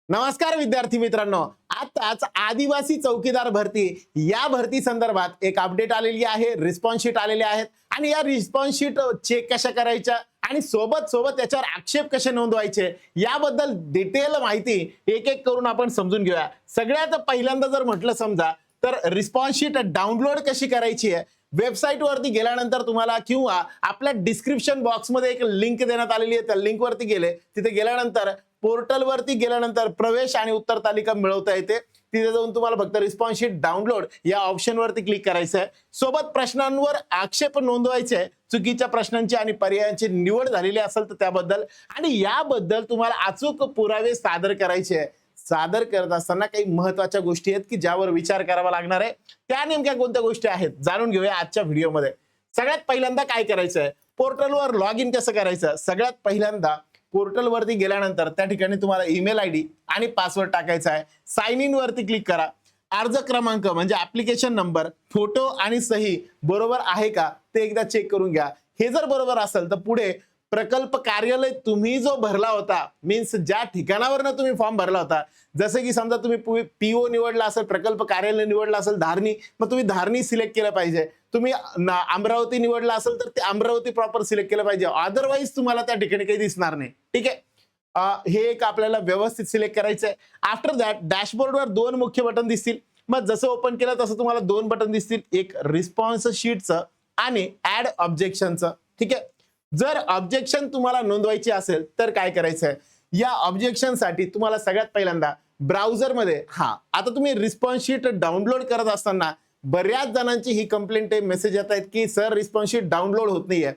नमस्कार विद्यार्थी मित्रांनो, आताच आदिवासी चौकीदार भरती या भरती संदर्भात एक अपडेट आलेली आहे, रिस्पॉन्स शीट आलेले आहेत आणि या रिस्पॉन्स शीट चेक कशा करायच्या आणि सोबत सोबत त्याच्यावर आक्षेप कसे नोंदवायचे याबद्दल डिटेल माहिती एक एक करून आपण समजून घेऊया। सगळ्यात पहिल्यांदा जर म्हटलं समजा तर रिस्पॉन्स शीट डाउनलोड कशी करायची आहे, वेबसाईट वरती गेल्यानंतर तुम्हाला किंवा आपल्या डिस्क्रिप्शन बॉक्स मध्ये एक लिंक देण्यात आलेली आहे, त्या लिंक वरती गेले, तिथे गेल्यानंतर पोर्टल वरती गेल्यानंतर प्रवेश आणि उत्तर तालिका मिळवता येते। तिथे जाऊन तुम्हाला फक्त रिस्पॉन्स शीट डाउनलोड या ऑप्शन वरती क्लिक करायचं आहे। सोबत प्रश्नांवर आक्षेप नोंदवायचे आहे, चुकीच्या प्रश्नांची आणि पर्यायांची निवड झालेली असेल तर त्याबद्दल, आणि याबद्दल तुम्हाला अचूक पुरावे सादर करायचे आहे। सादर करत असताना काही महत्त्वाच्या गोष्टी आहेत की ज्यावर विचार करावा लागणार आहे, त्या नेमक्या कोणत्या गोष्टी आहेत जाणून घेऊया आजच्या व्हिडिओमध्ये। सगळ्यात पहिल्यांदा काय करायचं आहे, पोर्टलवर लॉग इन कसं करायचं। सगळ्यात पहिल्यांदा पोर्टल वरती गेल्यानंतर त्या ठिकाणी तुम्हाला ईमेल आयडी आणि पासवर्ड टाकायचा आहे। साइन इन वरती क्लिक करा। अर्ज क्रमांक म्हणजे ऍप्लिकेशन नंबर, फोटो आणि सही बरोबर आहे का ते एकदा चेक करून घ्या। हे जर बरोबर असेल तर पुढे प्रकल्प कार्यालय तुम्ही जो भरला होता, मीन्स ज्या ठिकाणावरनं तुम्ही फॉर्म भरला होता, जसे की समजा तुम्ही पीओ निवडला असेल, प्रकल्प कार्यालय निवडला असेल धारणी, मग तुम्ही धारणी सिलेक्ट केलं पाहिजे। तुम्ही अमरावती निवडला असेल तर ते अमरावती प्रॉपर सिलेक्ट केलं पाहिजे, अदरवाईज तुम्हाला त्या ठिकाणी काही दिसणार नाही। ठीक आहे, हे एक आपल्याला व्यवस्थित सिलेक्ट करायचं आहे। आफ्टर दॅट डॅशबोर्डवर दोन मुख्य बटन दिसतील, मग जसं ओपन केलं तसं तुम्हाला दोन बटन दिसतील, एक रिस्पॉन्स शीटचं आणि ऍड ऑब्जेक्शनचं। ठीक आहे, जर ऑब्जेक्शन तुम्हाला नोंदवायची असेल तर काय करायचं आहे, या ऑब्जेक्शन साठी तुम्हाला सगळ्यात पहिल्यांदा ब्राउझर मध्ये आता तुम्ही रिस्पॉन्स शीट डाउनलोड करत असताना बऱ्याच जणांची ही कंप्लेंट आहे, मेसेज येत आहेत की सर रिस्पॉन्स शीट डाउनलोड होत नाहीये।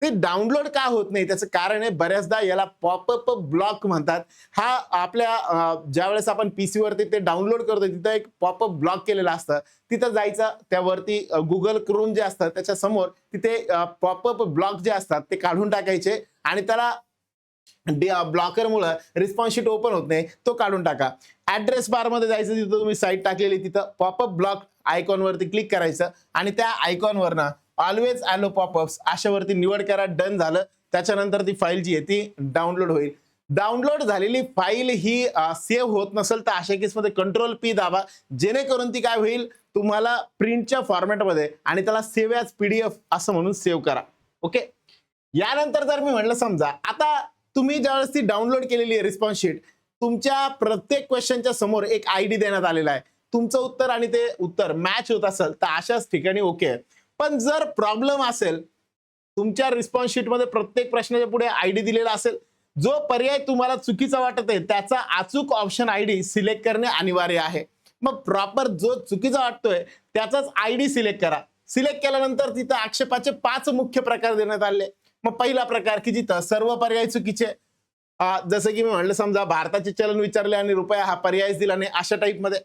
ते डाउनलोड का होत नाही त्याचं कारण आहे, बऱ्याचदा याला पॉपअप ब्लॉक म्हणतात। हा आपल्या ज्यावेळेस आपण पीसी वरती ते डाउनलोड करतो तिथं एक पॉपअप ब्लॉक केलेलं असतं, तिथं जायचं, त्यावरती गुगल क्रोम जे असतं त्याच्या समोर तिथे पॉपअप ब्लॉक जे असतात ते काढून टाकायचे आणि त्याला ब्लॉकर मुळे रिस्पॉन्स शीट ओपन होत नाही, तो काढून टाका। ऍड्रेस बार मध्ये जायचं, तिथं तुम्ही साईट टाकलेली, तिथं पॉपअप ब्लॉक आयकॉन वरती क्लिक करायचं आणि त्या आयकॉन वरनं ऑलवेज अलो पॉपअप्स अशावरती निवड करा। डन झालं, त्याच्यानंतर ती फाईल जी आहे ती डाउनलोड होईल। डाउनलोड झालेली फाईल ही सेव्ह होत नसेल तर अशा केसमध्ये कंट्रोल पी दाबा, जेणेकरून ती काय होईल, तुम्हाला प्रिंटच्या फॉर्मॅटमध्ये आणि त्याला सेव्ह ॲज पीडीएफ असं म्हणून सेव्ह करा। ओके, यानंतर जर मी म्हटलं समजा आता तुम्ही ज्यावेळेस ती डाउनलोड केलेली आहे रिस्पॉन्स शीट, तुमच्या प्रत्येक क्वेश्चनच्या समोर एक आयडी देण्यात आलेला आहे, तुमचं उत्तर आणि ते उत्तर मॅच होत असेल तर अशाच ठिकाणी ओके आहे। पण जर प्रॉब्लेम असेल, तुमच्या रिस्पॉन्स शीट मध्ये प्रत्येक प्रश्नाच्या पुढे आयडी दिलेला असेल, जो पर्याय तुम्हाला चुकीचा वाटत आहे त्याचा अचूक ऑप्शन आयडी सिलेक्ट करणे अनिवार्य आहे। मग प्रॉपर जो चुकीचा वाटतोय त्याचाच आयडी सिलेक्ट करा। सिलेक्ट केल्यानंतर तिथं आक्षेपाचे 5 मुख्य प्रकार देण्यात आले। मग पहिला प्रकार की जिथं सर्व पर्याय चुकीचे, जसं की मी म्हणलं समजा भारताचे चलन विचारले आणि रुपया हा पर्याय दिला नाही अशा टाइप मध्ये,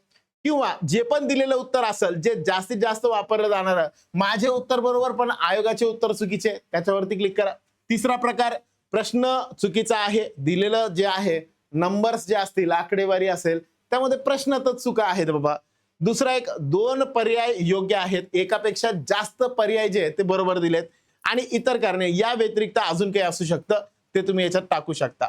किंवा जे पण दिलेलं उत्तर असेल जे जास्तीत जास्त वापरलं जाणार, माझे उत्तर बरोबर पण आयोगाचे उत्तर चुकीचे, त्याच्यावरती क्लिक करा। तिसरा प्रकार, प्रश्न चुकीचा आहे, दिलेलं जे आहे नंबर्स जे असतील, आकडेवारी असेल त्यामध्ये प्रश्नातच चुका आहेत बाबा। दुसरा एक, 2 पर्याय योग्य आहेत, एकापेक्षा जास्त पर्याय जे आहेत ते बरोबर दिलेत, आणि इतर कारणे या व्यतिरिक्त अजून काही असू शकतं ते तुम्ही याच्यात टाकू शकता।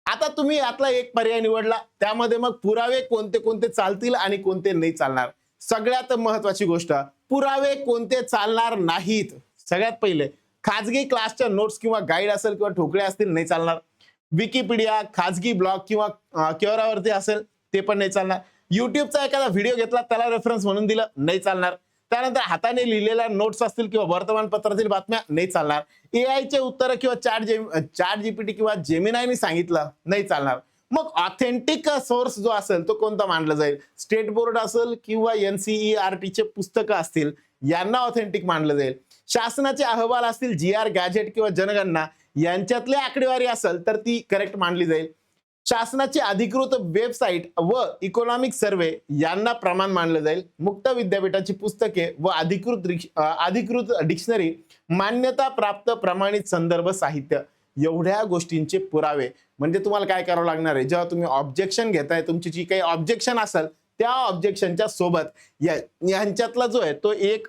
आता तुम्ही यातला एक पर्याय निवडला, त्यामध्ये मग पुरावे कोणते कोणते चालतील आणि कोणते नाही चालणार। सगळ्यात महत्वाची गोष्ट, पुरावे कोणते चालणार नाहीत। सगळ्यात पहिले, खाजगी क्लासच्या नोट्स किंवा गाईड असेल किंवा ठोकळे असतील नाही चालणार। विकिपीडिया, खाजगी ब्लॉग किंवा क्योरावरती असेल ते पण नाही चालणार। युट्यूबचा एखादा व्हिडिओ घेतला त्याला रेफरन्स म्हणून दिलं नाही चालणार। त्यानंतर हाताने लिहिलेल्या नोट्स असतील किंवा वर्तमानपत्रातील बातम्या नाही चालणार। एआय चे उत्तर किंवा चॅट जीपीटी किंवा जेमिनायने सांगितलं नाही चालणार। मग ऑथेंटिक सोर्स जो असेल तो कोणता मानला जाईल, स्टेट बोर्ड असेल किंवा एनसीईआरटी चे पुस्तकं असतील यांना ऑथेंटिक मानलं जाईल। शासनाचे अहवाल असतील, जीआर, गॅजेट किंवा जनगणना यांच्यातली आकडेवारी असेल तर ती करेक्ट मानली जाईल। शासनाची अधिकृत वेबसाईट व इकॉनॉमिक सर्वे यांना प्रमाण मानलं जाईल। मुक्त विद्यापीठाची पुस्तके व अधिकृत डिक्शनरी, मान्यता प्राप्त प्रमाणित संदर्भ साहित्य, एवढ्या गोष्टींचे पुरावे म्हणजे तुम्हाला काय करावं लागणार आहे, जेव्हा तुम्ही ऑब्जेक्शन घेताय, तुमची जी काही ऑब्जेक्शन असेल त्या ऑब्जेक्शनच्या सोबत यांच्यातला जो आहे तो एक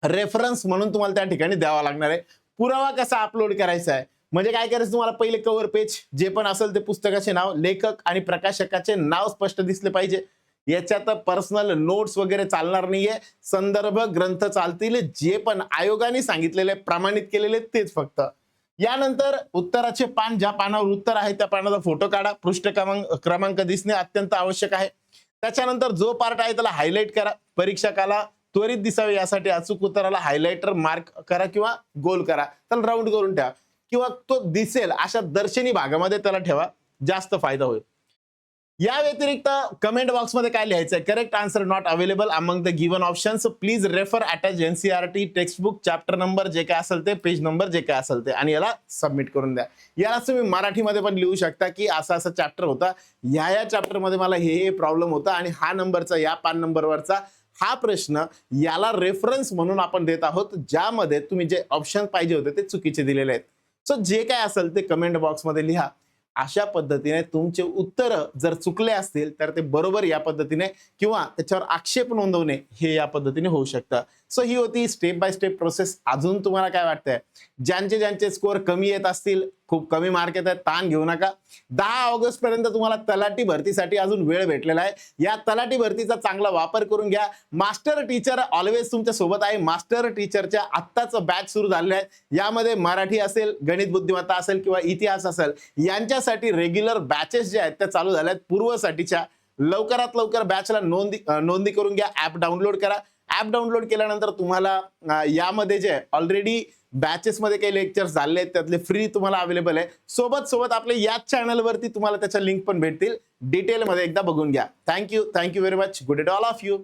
रेफरन्स म्हणून तुम्हाला त्या ठिकाणी द्यावा लागणार आहे। पुरावा कसा अपलोड करायचा आहे, म्हणजे काय करायचं, तुम्हाला पहिले कव्हर पेज जे पण असेल ते पुस्तकाचे नाव, लेखक आणि प्रकाशकाचे नाव स्पष्ट दिसले पाहिजे. याच्यात पर्सनल नोट्स वगैरे चालणार नाहीये. संदर्भ ग्रंथ चालतील, जे पण आयोगाने सांगितलेले प्रमाणित केलेले तेच फक्त. यानंतर उत्तराचे पान, ज्या पानावर उत्तर आहे त्या पानाचा फोटो काढा. पृष्ठ क्रमांक दिसणे अत्यंत आवश्यक आहे. त्याच्यानंतर जो पार्ट आहे त्याला हायलाइट करा. परीक्षकाला त्वरित दिसावे यासाठी अचूक उत्तराला हायलाइटर मार्क करा किंवा गोल करा, त्याला राऊंड करून ठेवा किंवा तो दिसेल अशा दर्शनी भागामध्ये त्याला ठेवा, जास्त फायदा होईल. या व्यतिरिक्त कमेंट बॉक्समध्ये काय लिहायचं आहे, correct answer not available among the given options, please refer attach NCERT textbook chapter number जे काय असेल ते, पेज नंबर जे काय असेल ते, आणि याला सबमिट करून द्या. याला तुम्ही मराठीमध्ये पण लिहू शकता की असा असा चॅप्टर होता, या चॅप्टरमध्ये मला हे प्रॉब्लेम होता आणि हा नंबरचा, या पान नंबरवरचा हा प्रश्न याला रेफरन्स म्हणून आपण देत आहोत, ज्यामध्ये तुम्ही जे ऑप्शन पाहिजे होते ते चुकीचे दिलेले आहेत. सो जे काय असेल ते कमेंट बॉक्समध्ये लिहा. अशा पद्धतीने तुमचे उत्तर जर चुकले असतील तर ते बरोबर या पद्धतीने किंवा त्याच्यावर आक्षेप नोंदवणे हे या पद्धतीने होऊ शकतं. सो ही होती स्टेप बाय स्टेप प्रोसेस. अजून तुम्हाला काय वाटतंय, ज्यांचे स्कोअर कमी येत असतील, खूप कमी मार्क येत आहेत, ताण घेऊ नका. 10 ऑगस्ट पर्यंत तुम्हाला तलाठी भरतीसाठी अजून वेळ भेटलेला आहे. या तलाठी भरतीचा चांगला वापर करून घ्या. मास्टर टीचर ऑलवेज तुमच्या सोबत आहे. मास्टर टीचरच्या आत्ताच बॅच सुरू झालेले आहे. यामध्ये मराठी असेल, गणित बुद्धिमत्ता असेल किंवा इतिहास असेल, यांच्यासाठी रेग्युलर बॅचेस जे आहेत त्या चालू झाल्या आहेत पूर्वसाठीच्या. लवकरात लवकर बॅचला नोंदी करून घ्या. ऍप डाउनलोड करा. ऍप डाउनलोड केल्यानंतर तुम्हाला यामध्ये जे ऑलरेडी बॅचेस मध्ये काही लेक्चर्स झाले आहेत त्यातले फ्री तुम्हाला अवेलेबल आहे. सोबत आपल्या याच चॅनलवरती तुम्हाला त्याच्या लिंक पण भेटतील. डिटेलमध्ये एकदा बघून घ्या. Thank you very much. Good day to all of you.